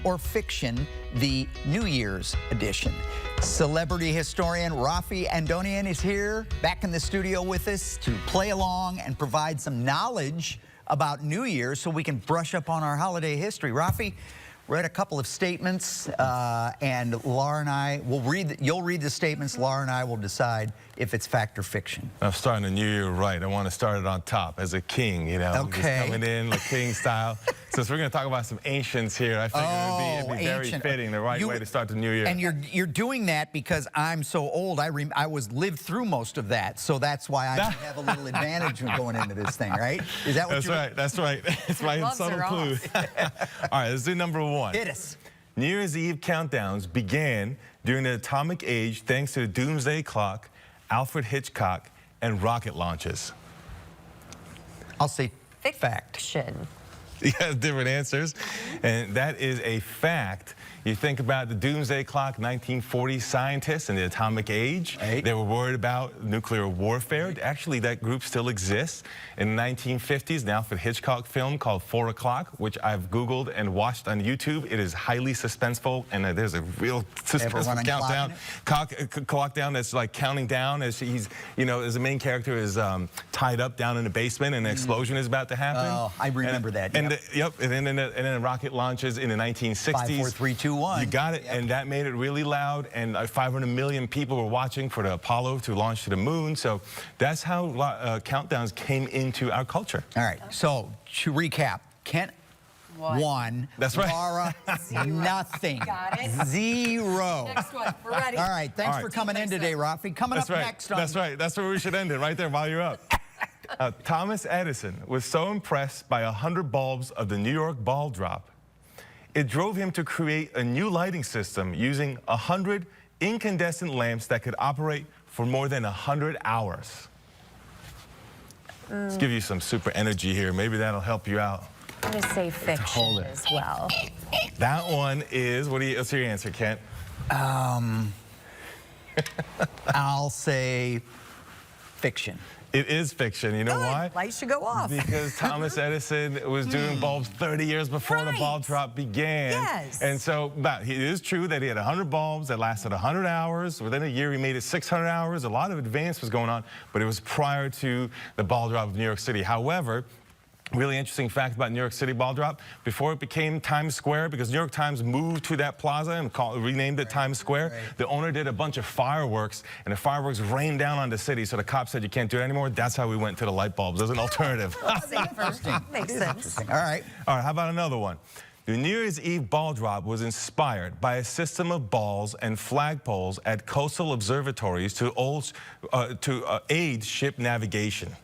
or fiction, the New Year's edition. Celebrity historian Raffi Andonian is here, back in the studio with us to play along and provide some knowledge about New Year's so we can brush up on our holiday history. Raffi, read a couple of statements, and Laura and I will read. You'll read the statements. Laura and I will decide if it's fact or fiction. I'm starting the new year right. I want to start it on top as a king, you know. Okay. Just coming in like king style. Since we're going to talk about some ancients here, I figured it'd be very fitting, the right way to start the new year. And you're doing that because I'm so old. I lived through most of that, so that's why I have a little advantage when going into this thing, right? Is that what That's right. That's right. It's my subtle clue. All right, let's do number one. Hit us. New Year's Eve countdowns began during the atomic age thanks to the doomsday clock, Alfred Hitchcock, and rocket launches. I'll say fact. Fiction. You have different answers, and that is a fact. You think about the doomsday clock, 1940 scientists in the atomic age. Right. They were worried about nuclear warfare. Actually, that group still exists. In the 1950s, an Alfred Hitchcock film called 4 O'Clock, which I've Googled and watched on YouTube. It is highly suspenseful, and there's a real suspenseful clock down that's like counting down as he's, you know, as the main character is tied up down in the basement, and an explosion is about to happen. Oh, I remember that. And then rocket launches in the 1960s. 5, 4, 3, 2, 1. You got it, and that made it really loud, and 500 million people were watching for the Apollo to launch to the moon. So that's how countdowns came into our culture. All right, so to recap, Kent won. That's right. Laura, nothing. Got it. 0. Next one, we're ready. All right, thanks for coming in today, Raffi. Coming up next on... That's right. That's where we should end it, right there while you're up. Thomas Edison was so impressed by 100 bulbs of the New York ball drop, it drove him to create a new lighting system using 100 incandescent lamps that could operate for more than 100 hours. Let's give you some super energy here. Maybe that'll help you out. I'm going to say fiction as well. That one is, what's your answer, Kent? I'll say fiction. It is fiction. You know why? Lights should go off. Because Thomas Edison was doing bulbs 30 years before the ball drop began. Yes. And so, but it is true that he had 100 bulbs that lasted 100 hours. Within a year, he made it 600 hours. A lot of advance was going on, but it was prior to the ball drop of New York City. However, really interesting fact about New York City ball drop. Before it became Times Square, because New York Times moved to that plaza and renamed it Times Square, the owner did a bunch of fireworks, and the fireworks rained down on the city, so the cops said you can't do it anymore. That's how we went to the light bulbs as an alternative. Interesting. Makes sense. All right. All right, how about another one? The New Year's Eve ball drop was inspired by a system of balls and flagpoles at coastal observatories to aid ship navigation.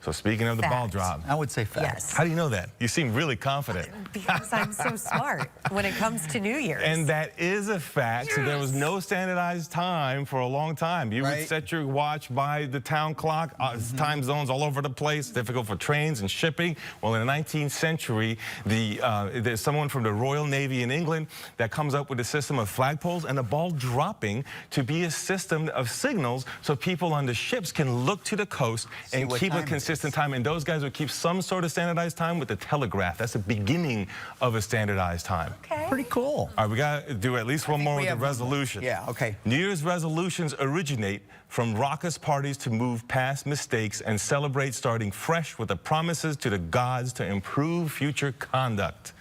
So speaking of the ball drop. I would say fact. Yes. How do you know that? You seem really confident. Because I'm so smart when it comes to New Year's. And that is a fact. Yes. So there was no standardized time for a long time. You would set your watch by the town clock. Time zones all over the place, difficult for trains and shipping. Well, in the 19th century, there's someone from the Royal Navy in England that comes up with a system of flagpoles and a ball dropping to be a system of signals so people on the ships can look to the coast and keep a consistent time, and those guys would keep some sort of standardized time with the telegraph. That's the beginning of a standardized time. Okay. Pretty cool. All right, we got to do at least one more with the resolution. Yeah, okay. New Year's resolutions originate from raucous parties to move past mistakes and celebrate starting fresh with the promises to the gods to improve future conduct.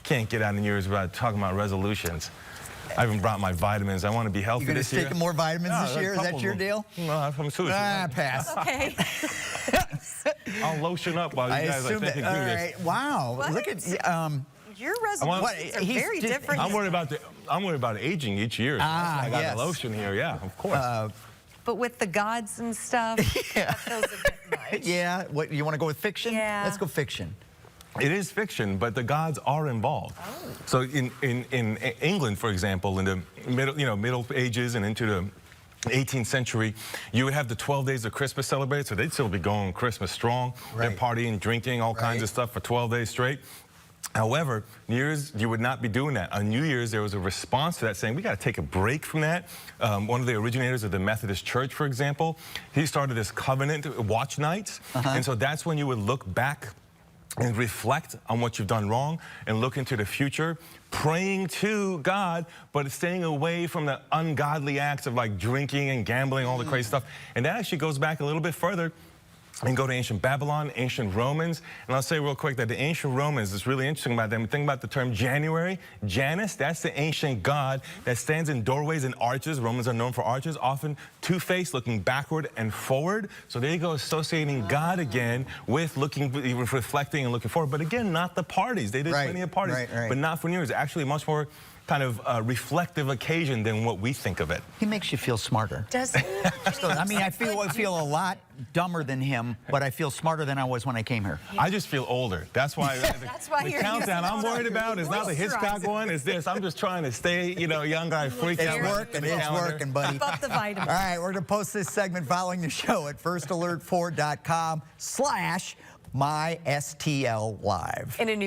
Can't get out of New Year's without talking about resolutions. I even brought my vitamins. I want to be healthy this year. You going to take more vitamins this year? Is that your deal? No, I'm serious. Pass. Okay. I'll lotion up while you guys are thinking through this. Right. Wow. What? Look at Your resolutions are very different. I'm worried about aging each year. So I got a lotion here. Yeah, of course. But with the gods and stuff, that feels a bit much. Yeah. What, you want to go with fiction? Yeah. Let's go fiction. It is fiction, but the gods are involved. Oh. So in England, for example, in the Middle Ages and into the 18th century, you would have the 12 days of Christmas celebrated, so they'd still be going Christmas strong. They're partying, drinking, all kinds of stuff for 12 days straight. However, New Year's, you would not be doing that. On New Year's, there was a response to that saying, we got to take a break from that. One of the originators of the Methodist Church, for example, he started this covenant watch nights. And so that's when you would look back and reflect on what you've done wrong and look into the future, praying to God, but staying away from the ungodly acts of like drinking and gambling, all the crazy stuff. And that actually goes back a little bit further and go to ancient Babylon, ancient Romans. And I'll say real quick that the ancient Romans, it's really interesting about them. Think about the term January. Janus, that's the ancient god that stands in doorways and arches. Romans are known for arches, often two-faced, looking backward and forward. So there you go, associating God again with looking, even reflecting and looking forward. But again, not the parties. They did plenty of parties, but not for New Year's. Actually, much more kind of reflective occasion than what we think of it. He makes you feel smarter. Does he? I mean, I feel a lot dumber than him, but I feel smarter than I was when I came here. I just feel older. That's why. That's why the you're countdown I'm worried about is not the Hitchcock one. It's this. I'm just trying to stay, you know, young guy freak out. It's working, buddy. Keep up the vitamins. All right, we're going to post this segment following the show at firstalert4.com/mystl live. In a new